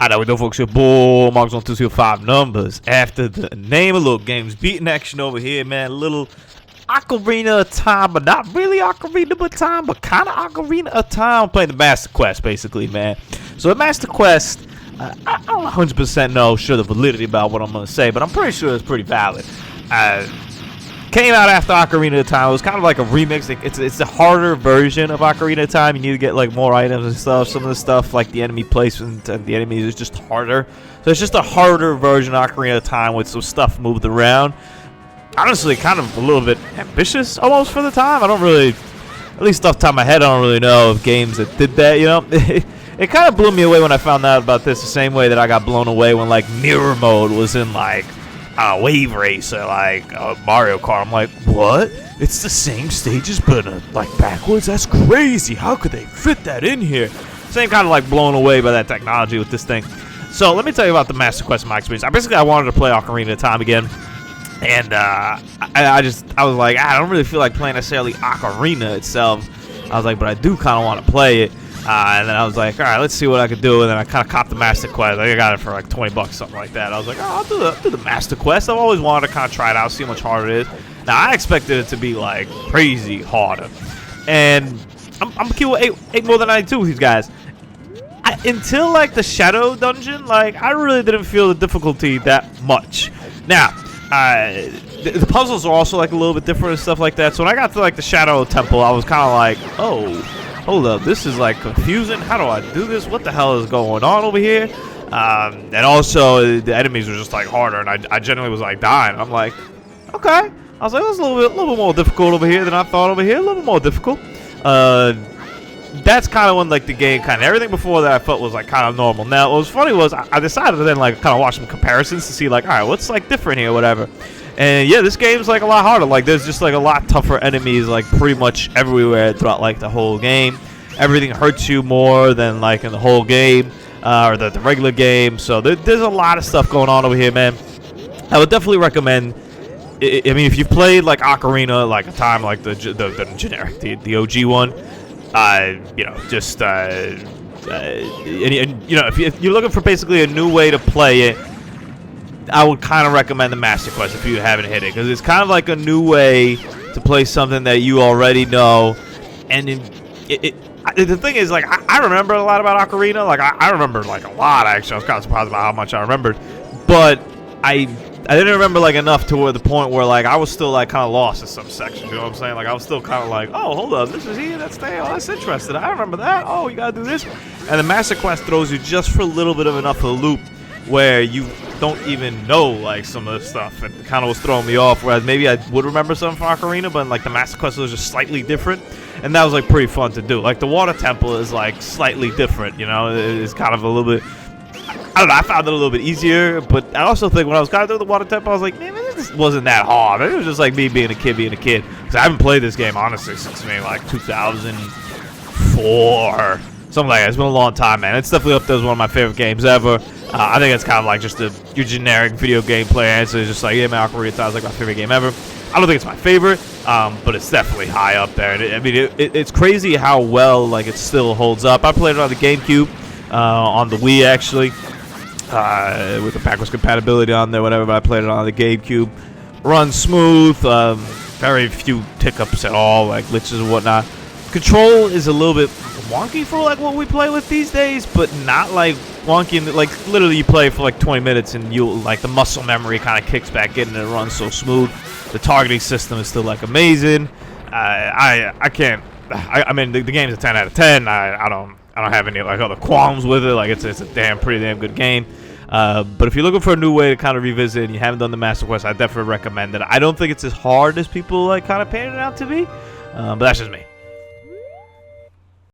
I know we don't focus your bull marks on 205 numbers. After the name of little games, beating action over here, man. Little Ocarina of Time, but not really Ocarina of Time, but kind of Ocarina of Time. Playing the Master Quest, basically, man. So the Master Quest, I don't 100% know sure the validity about what I'm gonna say, but I'm pretty sure it's pretty valid. Came out after Ocarina of Time. It was kind of like a remix. It's a harder version of Ocarina of Time. You need to get like more items and stuff. Some of the stuff like the enemy placement and the enemies is just harder. So it's just a harder version of Ocarina of Time with some stuff moved around. Honestly, kind of a little bit ambitious almost for the time. I don't really, at least off the top of my head, I don't really know of games that did that, you know. It kind of blew me away when I found out about this, the same way that I got blown away when like mirror mode was in like Wave Race or like Mario Kart. I'm like, what? It's the same stages but like backwards? That's crazy. How could they fit that in here? Same kind of like blown away by that technology with this thing. So let me tell you about the Master Quest in my experience. I wanted to play Ocarina of Time again. And I was like, I don't really feel like playing necessarily Ocarina itself. I was like, but I do kind of want to play it. And then I was like, all right, let's see what I could do. And then I kind of copped the Master Quest. I got it for like 20 bucks, something like that. I was like, oh, I'll do the Master Quest. I've always wanted to kind of try it out, see how much harder it is. Now, I expected it to be like crazy harder. And I'm kill with 8 more than 92 with these guys. Until like the Shadow Dungeon, like I really didn't feel the difficulty that much. Now, the puzzles are also like a little bit different and stuff like that. So when I got to like the Shadow Temple, I was kind of like, oh, hold up, this is like confusing. How do I do this? What the hell is going on over here? And also the enemies were just like harder, and I genuinely was like dying. I'm like, okay. I was like, it was a little bit more difficult over here than I thought over here. A little bit more difficult. That's kind of when like the game kind of everything before that I felt was like kind of normal. Now what was funny was I decided to then like kind of watch some comparisons to see like, all right, what's like different here, whatever. And yeah, this game's like a lot harder. Like there's just like a lot tougher enemies like pretty much everywhere throughout like the whole game. Everything hurts you more than like in the whole game or the regular game. So there's a lot of stuff going on over here, man. I would definitely recommend. I mean, if you've played like Ocarina, like a time like the generic, the OG one. You know, just and, you know, if you're looking for basically a new way to play it, I would kind of recommend the Master Quest if you haven't hit it, because it's kind of like a new way to play something that you already know. And the thing is, like, I remember a lot about Ocarina. Like, I remember like a lot. Actually, I was kind of surprised about how much I remembered, but I didn't remember like enough to where the point where like I was still like kind of lost in some sections. You know what I'm saying? Like I was still kind of like, oh, hold up, this is here, that's there. Oh, that's interesting. I remember that. Oh, you gotta do this. And the Master Quest throws you just for a little bit of enough of a loop where you don't even know like some of the stuff, and kind of was throwing me off. Whereas maybe I would remember something from Ocarina, but like the Master Quest was just slightly different, and that was like pretty fun to do. Like the Water Temple is like slightly different. You know, it's kind of a little bit. I don't know, I found it a little bit easier, but I also think when I was kind of doing the Water Temple, I was like, man, this wasn't that hard. Maybe it was just like me being a kid. Because I haven't played this game, honestly, since maybe like 2004, something like that. It's been a long time, man. It's definitely up there as one of my favorite games ever. I think it's kind of like just your generic video game player answer. It's just like, yeah, man, Ocarina of Time is like my favorite game ever. I don't think it's my favorite, but it's definitely high up there. And I mean, it's crazy how well like it still holds up. I played it on the GameCube, on the Wii, actually. With the backwards compatibility on there, whatever, but I played it on the GameCube. Runs smooth, very few hiccups at all, like glitches and whatnot. Control is a little bit wonky for like what we play with these days, but not like wonky. Like literally, you play for like 20 minutes and you like the muscle memory kind of kicks back in and it runs so smooth. The targeting system is still like amazing. I mean, the game's a 10 out of 10. I don't have any like other qualms with it. Like it's a pretty damn good game. But if you're looking for a new way to kind of revisit and you haven't done the Master Quest, I definitely recommend it. I don't think it's as hard as people like kind of painted it out to be, but that's just me.